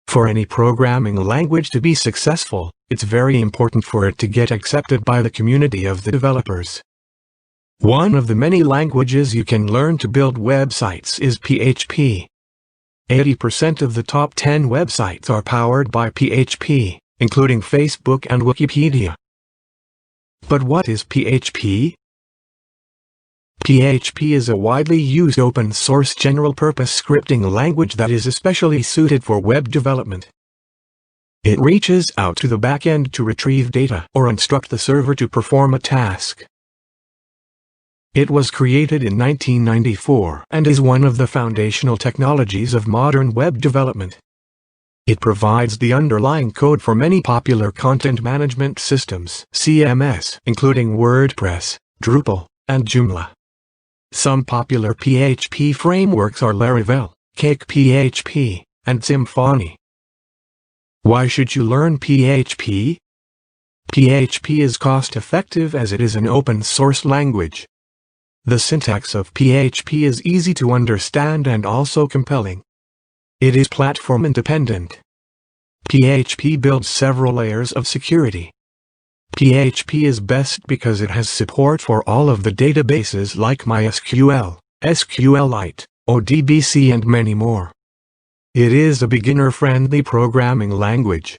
For any programming language to be successful, it's very important for it to get accepted by the community of the developers. One of the many languages you can learn to build websites is PHP. 80% of the top 10 websites are powered by PHP, including Facebook and Wikipedia. But what is PHP? PHP is a widely used open-source general-purpose scripting language that is especially suited for web development. It reaches out to the backend to retrieve data or instruct the server to perform a task. It was created in 1994 and is one of the foundational technologies of modern web development. It provides the underlying code for many popular content management systems (CMS), including WordPress, Drupal, and Joomla. Some popular PHP frameworks are Laravel, CakePHP, and Symfony. Why should you learn PHP? PHP is cost-effective as it is an open-source language. The syntax of PHP is easy to understand and also compelling. It is platform-independent. PHP builds several layers of security. PHP is best because it has support for all of the databases like MySQL, SQLite, ODBC and many more. It is a beginner-friendly programming language.